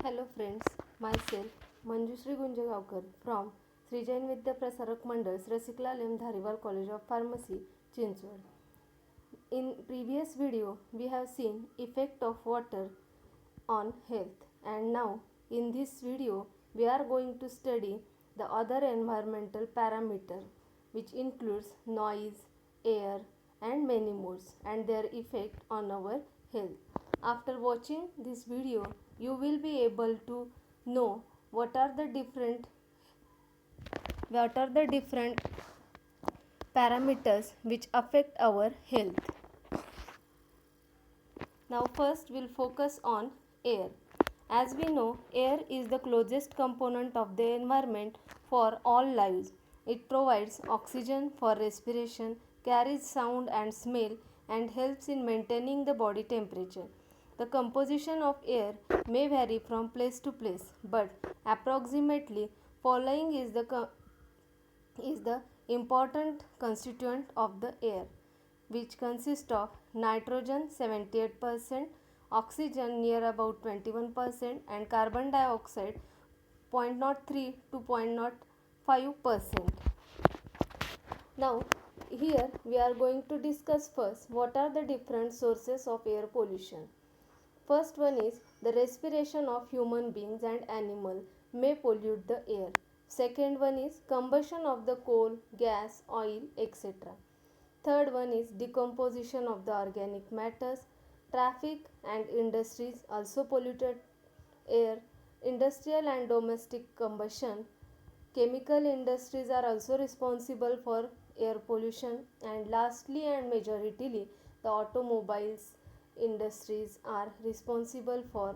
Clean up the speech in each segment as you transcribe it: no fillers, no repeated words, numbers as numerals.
Hello friends, myself Manjushri Gunjagaonkar from Sri Jain Vidya Prasarak Mandal, Rasikla Lem Dhariwal College of Pharmacy, Chinchwad. In previous video, we have seen effect of water on health, and now in this video, we are going to study the other environmental parameter, which includes noise, air, and many more, and their effect on our health. After watching this video, you will be able to know what are the different parameters which affect our health. Now first we'll focus on air. As we know, air is the closest component of the environment for all lives. It provides oxygen for respiration, carries sound and smell, and helps in maintaining the body temperature. The composition of air may vary from place to place, but approximately following is the important constituent of the air, which consist of nitrogen 78%, oxygen near about 21%, and carbon dioxide 0.03 to 0.05%. Now here we are going to discuss first what are the different sources of air pollution. First one is the respiration of human beings and animal may pollute the air. Second one is combustion of the coal, gas, oil, etc. Third one is decomposition of the organic matters. Traffic and industries also polluted air. Industrial and domestic combustion. Chemical industries are also responsible for air pollution, and lastly and majoritarily the automobiles industries are responsible for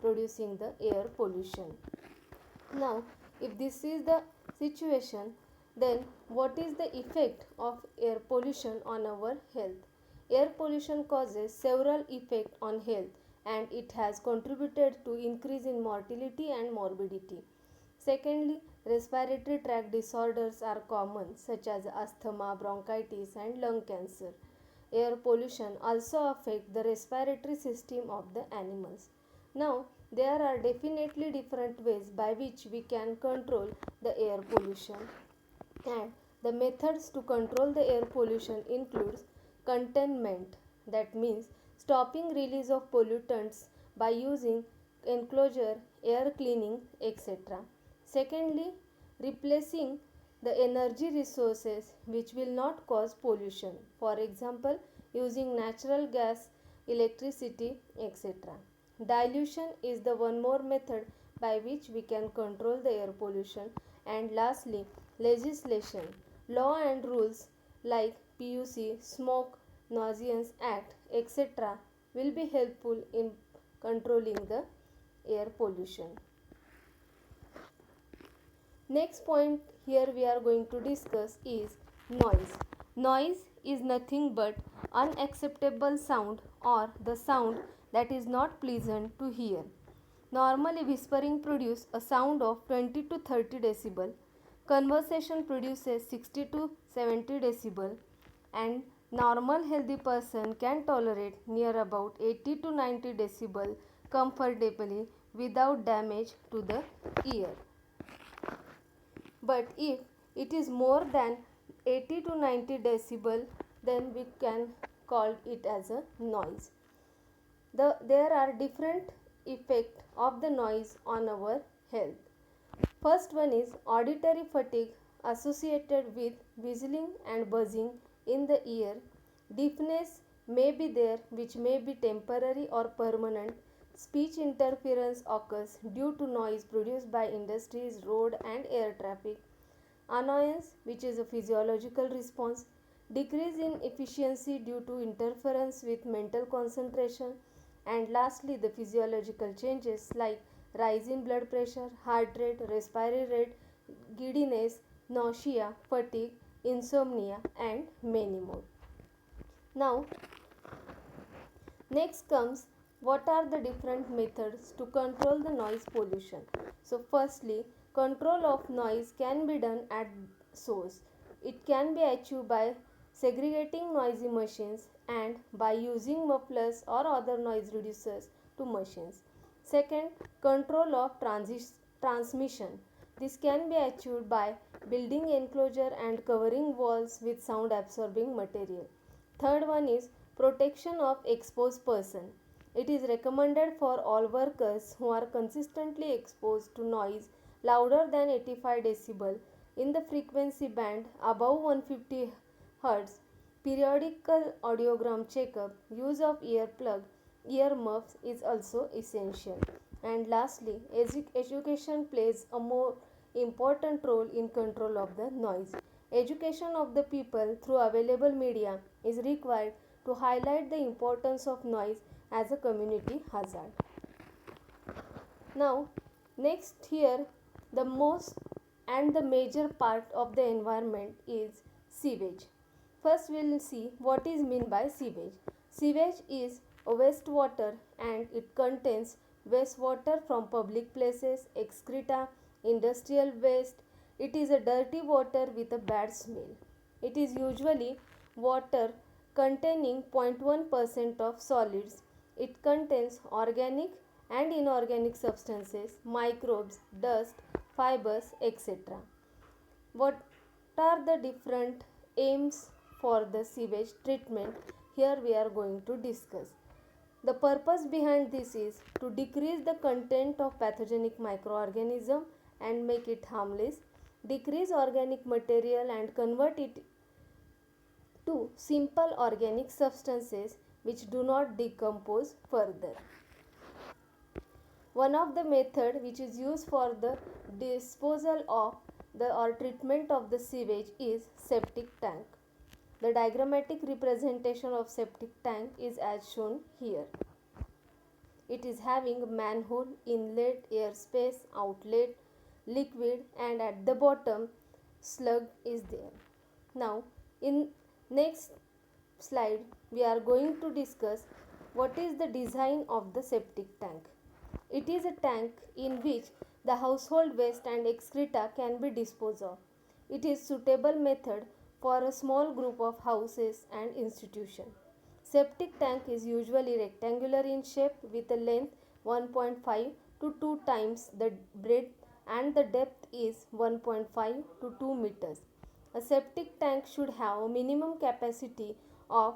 producing the air pollution. Now, if this is the situation, then what is the effect of air pollution on our health? Air pollution causes several effects on health, and it has contributed to increase in mortality and morbidity. Secondly, respiratory tract disorders are common, such as asthma, bronchitis, and lung cancer. Air pollution also affects the respiratory system of the animals. Now, there are definitely different ways by which we can control the air pollution, and the methods to control the air pollution includes containment, that means stopping release of pollutants by using enclosure, air cleaning, etc. Secondly, replacing the energy resources which will not cause pollution, for example using natural gas, electricity, etc. Dilution is the one more method by which we can control the air pollution. And lastly, legislation, law and rules like PUC, Smoke Nuisance Act, etc. will be helpful in controlling the air pollution. Next point here we are going to discuss is noise. Noise is nothing but unacceptable sound or the sound that is not pleasant to hear. Normally whispering produces a sound of 20 to 30 decibel. Conversation produces 60 to 70 decibel, and normal healthy person can tolerate near about 80 to 90 decibel comfortably without damage to the ear. But if it is more than 80 to 90 decibel, then we can call it as a noise. There are different effects of the noise on our health. First one is auditory fatigue associated with whistling and buzzing in the ear. Deafness may be there, which may be temporary or permanent. Speech interference occurs due to noise produced by industries, road and air traffic. Annoyance, which is a physiological response. Decrease in efficiency due to interference with mental concentration. And lastly, the physiological changes like rise in blood pressure, heart rate, respiratory rate, giddiness, nausea, fatigue, insomnia, and many more. Now, next comes what are the different methods to control the noise pollution. So, firstly, control of noise can be done at source. It can be achieved by segregating noisy machines and by using mufflers or other noise reducers to machines. Second, control of transmission. This can be achieved by building enclosure and covering walls with sound absorbing material. Third one is protection of exposed person. It is recommended for all workers who are consistently exposed to noise louder than 85 decibel in the frequency band above 150 Hz. Periodical audiogram checkup, use of earplug, earmuffs is also essential. And lastly, education plays a more important role in control of the noise. Education of the people through available media is required to highlight the importance of noise as a community hazard. Now, next here, the most and the major part of the environment is sewage. First, we will see what is meant by sewage. Sewage is a wastewater and it contains wastewater from public places, excreta, industrial waste. It is a dirty water with a bad smell. It is usually water containing 0.1% of solids. It contains organic and inorganic substances, microbes, dust, fibers, etc. What are the different aims for the sewage treatment? Here we are going to discuss. The purpose behind this is to decrease the content of pathogenic microorganism and make it harmless, decrease organic material and convert it to simple organic substances which do not decompose further. One of the method which is used for the disposal of the or treatment of the sewage is septic tank. The diagrammatic representation of septic tank is as shown here. It is having manhole, inlet, airspace, outlet, liquid, and at the bottom slug is there. Now in next slide we are going to discuss what is the design of the septic tank. It is a tank in which the household waste and excreta can be disposed of. It is suitable method for a small group of houses and institutions. Septic tank is usually rectangular in shape with a length 1.5 to 2 times the breadth and the depth is 1.5 to 2 meters. A septic tank should have a minimum capacity of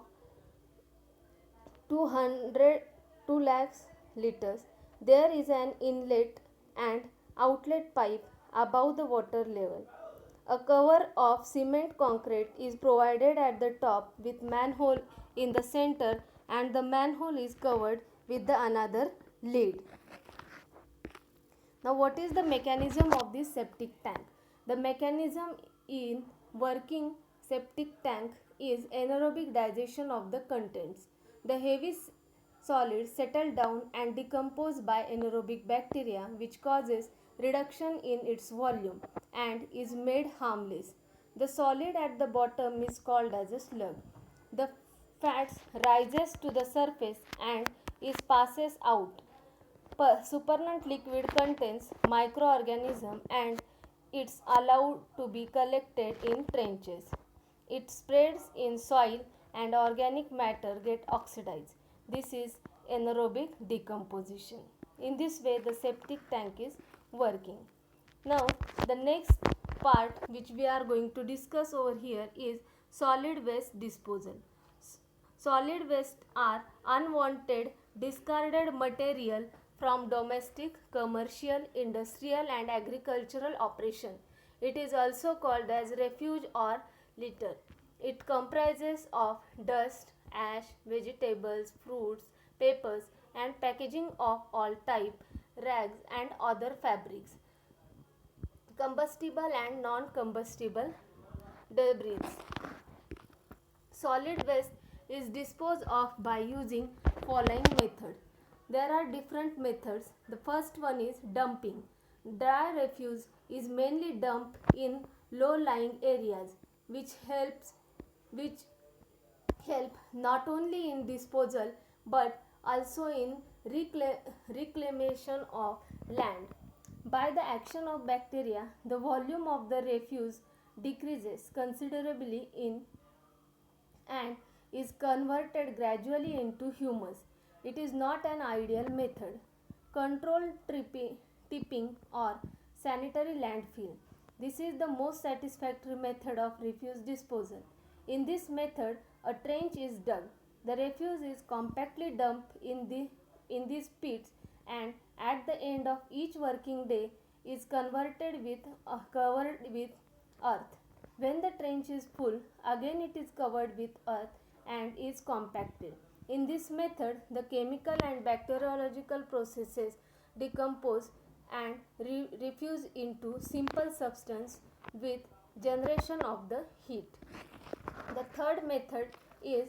200 2 lakhs liters. There is an inlet and outlet pipe above the water level. A cover of cement concrete is provided at the top with manhole in the center and the manhole is covered with the another lid. Now what is the mechanism of this septic tank? The mechanism in working septic tank is anaerobic digestion of the contents. The heavy solids settle down and decompose by anaerobic bacteria which causes reduction in its volume and is made harmless. The solid at the bottom is called as a slug. The fats rises to the surface and is passes out. Supernatant liquid contains microorganism and it's allowed to be collected in trenches. It spreads in soil and organic matter get oxidized. This is anaerobic decomposition. In this way the septic tank is working. Now the next part which we are going to discuss over here is solid waste disposal. Solid waste are unwanted discarded material from domestic, commercial, industrial and agricultural operation. It is also called as refuse or litter. It comprises of dust, ash, vegetables, fruits, papers and packaging of all type, rags and other fabrics, combustible and non-combustible debris. Solid waste is disposed of by using following method. There are different methods. The first one is dumping. Dry refuse is mainly dumped in low-lying areas which help not only in disposal but also in reclamation of land. By the action of bacteria, the volume of the refuse decreases considerably in and is converted gradually into humus. It is not an ideal method. controlled tipping or sanitary landfill. This is the most satisfactory method of refuse disposal. In this method, a trench is dug. The refuse is compactly dumped in these pits, and at the end of each working day is covered with earth. When the trench is full, again it is covered with earth and is compacted. In this method, the chemical and bacteriological processes decompose and refuse into simple substance with generation of the heat. The third method is